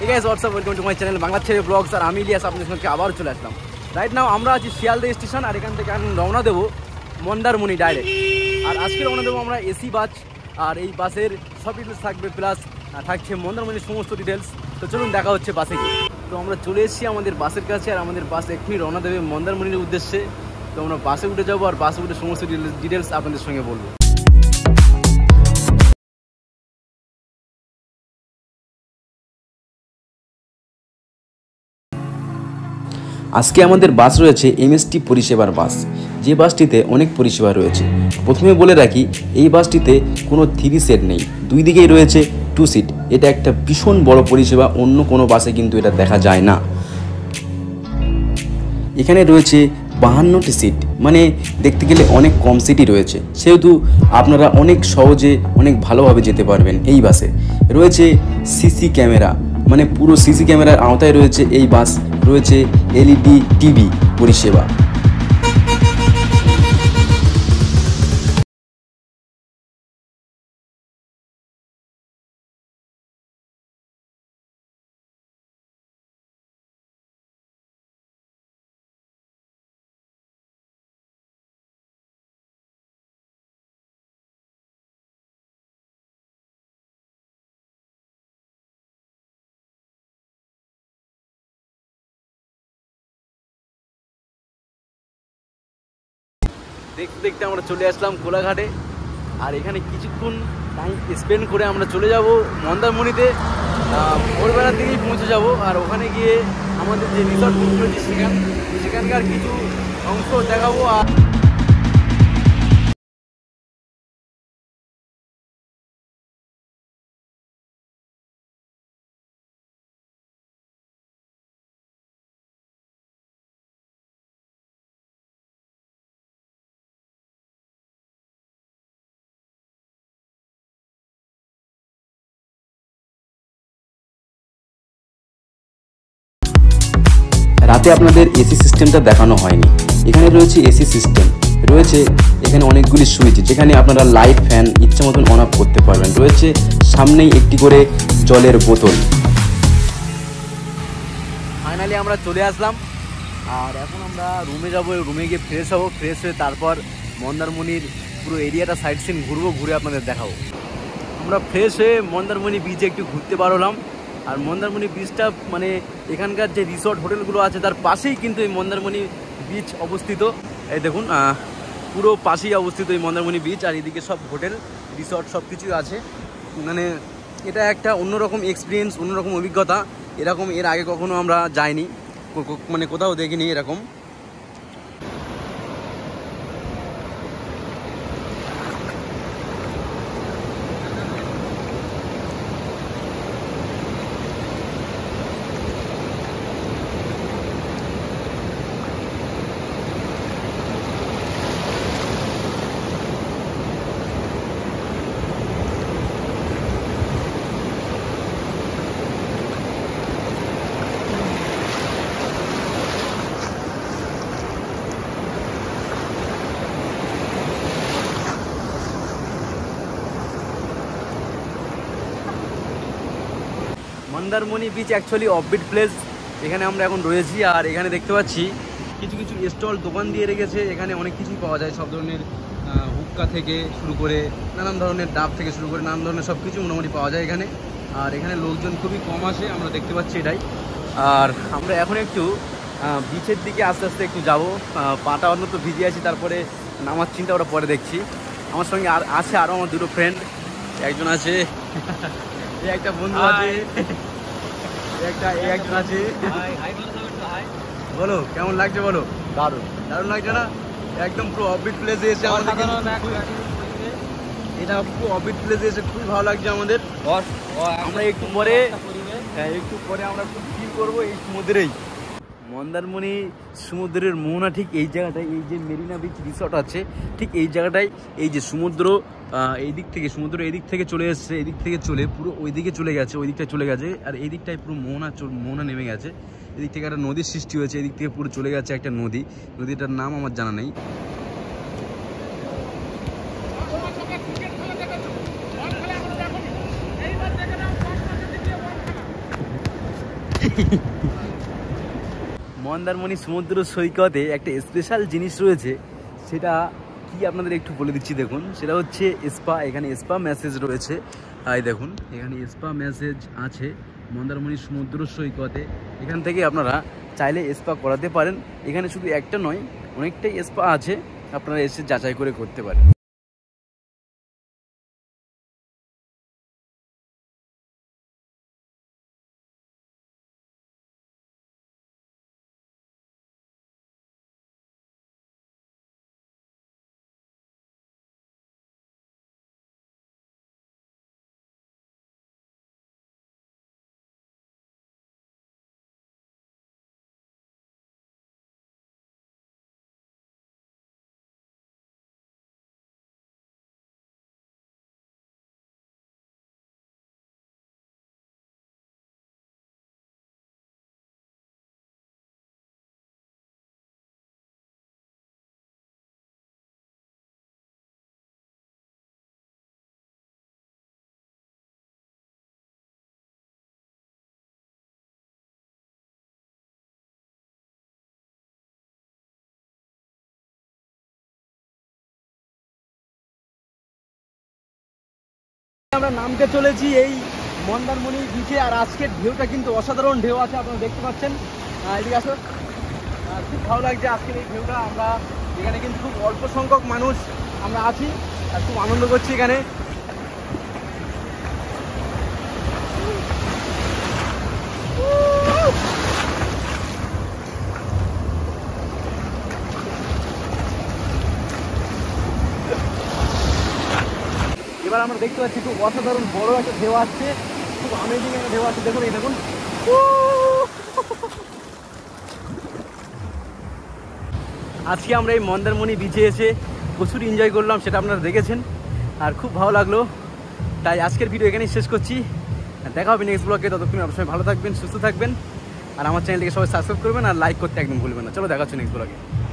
Hey guys, what's up? Welcome to my channel Bangla ছেলে blogs আর আমি ইলিয়াস আপনাদের সঙ্গে আবার চলে আসলাম। রাইট নাও আমরা আছি শিয়ালদা স্টেশন আর এখান থেকে আমি রওনা দেবো মন্দারমণি ডাইরেক্ট। আর আজকে রওনা দেবো আমরা এসি বাস আর এই বাসের সব ডিটেলস থাকবে প্লাস থাকছে মন্দারমণির সমস্ত ডিটেলস। তো চলুন দেখা হচ্ছে বাসে গিয়ে। তো আমরা চলে এসেছি আমাদের বাসের কাছে আর আমাদের বাস এক্ষুনি রওনা দেবে মন্দারমণির উদ্দেশ্যে। তো আমরা বাসে উঠে যাবো আর বাসে উঠে সমস্ত ডিটেলস আপনাদের সঙ্গে বলবো। আজকে আমাদের বাস রয়েছে এমএসটি পরিষেবার বাস, যে বাসটিতে অনেক পরিষেবা রয়েছে। প্রথমে বলে রাখি, এই বাসটিতে কোনো 3 সিট নেই, দুই দিকেই রয়েছে 2 সিট। এটা একটা ভীষণ বড় পরিষেবা, অন্য কোনো বাসে কিন্তু এটা দেখা যায় না। এখানে রয়েছে 52টি সিট, মানে দেখতে গেলে অনেক কম সিটই রয়েছে, সেহেতু আপনারা অনেক সহজে অনেক ভালোভাবে যেতে পারবেন এই বাসে। রয়েছে সিসি ক্যামেরা, মানে পুরো সিসি ক্যামেরার আওতায় রয়েছে এই বাস। রয়েছে এলইডি টিভি পরিষেবা। দেখতে দেখতে আমরা চলে আসলাম কোলাঘাটে আর এখানে কিছুক্ষণ টাইম স্পেন্ড করে আমরা চলে যাব মন্দারমণিতে। ভোরবেলার দিকেই পৌঁছে যাব আর ওখানে গিয়ে আমাদের যে রিসর্ট রয়েছে সেখানকার কিছু অংশ দেখাবো। আর রাতে আপনাদের এসি সিস্টেমটা দেখানো হয়নি। এখানে রয়েছে এসি সিস্টেম, রয়েছে এখানে অনেকগুলি সুইচ যেখানে আপনারা লাইট ফ্যান ইচ্ছা মতন অন অফ করতে পারবেন। রয়েছে সামনেই একটি করে জলের বোতল। ফাইনালি আমরা চলে আসলাম আর এখন আমরা রুমে যাব। রুমে গিয়ে ফ্রেশ হবো, ফ্রেশ হয়ে তারপর মন্দারমণির পুরো এরিয়াটা সাইড সিন ঘুরবো, ঘুরে আপনাদের দেখাবো। আমরা ফ্রেশ হয়ে মন্দারমণি বিচে একটু ঘুরতে পারলাম। আর মন্দারমণি বিচটা মানে এখানকার যে রিসর্ট হোটেলগুলো আছে তার পাশেই কিন্তু এই মন্দারমণি বিচ অবস্থিত। এই দেখুন পুরো পাশেই অবস্থিত এই মন্দারমণি বিচ আর এদিকে সব হোটেল রিসর্ট সব কিছুই আছে। মানে এটা একটা অন্যরকম এক্সপিরিয়েন্স, অন্যরকম অভিজ্ঞতা। এরকম এর আগে কখনো আমরা যাইনি, মানে কোথাও দেখিনি এরকম। Mandarmani beach actually offbeat place, এখানে আমরা এখন রয়েছি। আর এখানে দেখতে পাচ্ছি কিছু কিছু স্টল দোকান দিয়ে রেখেছে। এখানে অনেক কিছুই পাওয়া যায়, সব ধরনের হুক্কা থেকে শুরু করে নানান ধরনের ডাব থেকে শুরু করে নানান ধরনের সব কিছু মোটামুটি পাওয়া যায় এখানে। আর এখানে লোকজন খুবই কম আসে, আমরা দেখতে পাচ্ছি এটাই। আর আমরা এখন একটু বিচের দিকে আস্তে আস্তে একটু যাবো। পাটা অন্য ভিজে আছি, তারপরে নামার চিন্তা ওরা পরে দেখছি। আমার সঙ্গে আর আছে আরও আমার দুটো ফ্রেন্ড, একজন আছে একটা বন্ধু আছে, একজন আছে। বলো কেমন লাগছে বলো? দারুণ দারুণ লাগছে না? একদম পুরো অফবিট প্লেসে এসে আমাদের, এটা পুরো অফবিট প্লেসে এসে খুবই ভালো লাগছে আমাদের। আমরা একটু পরে আমরা খুব ফিল করবো এই সমুদ্রেই। মন্দারমণি সমুদ্রের মোহনা ঠিক এই জায়গাটায়, এই যে মেরিনা বিচ রিসর্ট আছে ঠিক এই জায়গাটায়। এই যে সমুদ্র এই দিক থেকে, সমুদ্র এই দিক থেকে চলে এসছে, এই দিক থেকে চলে পুরো ওই দিকে চলে গেছে, ওই দিকটায় চলে গেছে। আর এই দিকটায় পুরো মোহনা নেমে গেছে। এদিক থেকে একটা নদীর সৃষ্টি হয়েছে, এদিক থেকে পুরো চলে গেছে একটা নদী। নদীটার নাম আমার জানা নেই। মন্দারমণি সমুদ্র সৈকতে একটা স্পেশাল জিনিস রয়েছে, সেটা কি আপনাদের একটু বলে দিচ্ছি। দেখুন, সেটা হচ্ছে স্পা। এখানে স্পা ম্যাসেজ রয়েছে। এই দেখুন, এখানে স্পা ম্যাসেজ আছে মন্দারমণি সমুদ্র সৈকতে। এখান থেকে আপনারা চাইলে স্পা করাতে পারেন। এখানে শুধু একটা নয়, অনেকটাই স্পা আছে, আপনারা এসে যাচাই করে করতে পারেন। আমরা নামতে চলেছি এই মন্দারমণি বিচে। আর আজকের ঢেউটা কিন্তু অসাধারণ ঢেউ আছে, আপনারা দেখতে পাচ্ছেন। এদিকে আসো। খুব ভালো লাগছে আজকের এই ঢেউটা। আমরা এখানে কিন্তু খুব অল্প সংখ্যক মানুষ আমরা আছি, আর খুব আনন্দ করছি এখানে। এবার আমরা দেখতে পাচ্ছি খুব অসাধারণ বড় একটা ঢেউ আসছে, খুব আমেজিং একটা ঢেউ আসছে। দেখুন, এই দেখুন। আজকে আমরা এই মন্দারমণি বিচে এসে প্রচুর এনজয় করলাম, সেটা আপনারা দেখেছেন, আর খুব ভালো লাগলো। তাই আজকের ভিডিও এখানেই শেষ করছি। দেখা হবে নেক্সট ব্লগে। ততক্ষণ আপনার সবাই ভালো থাকবেন, সুস্থ থাকবেন, আর আমার চ্যানেলটিকে সবাই সাবস্ক্রাইব করবেন আর লাইক করতে একদম ভুলবেন না। চলো, দেখা হচ্ছে নেক্সট ব্লগে।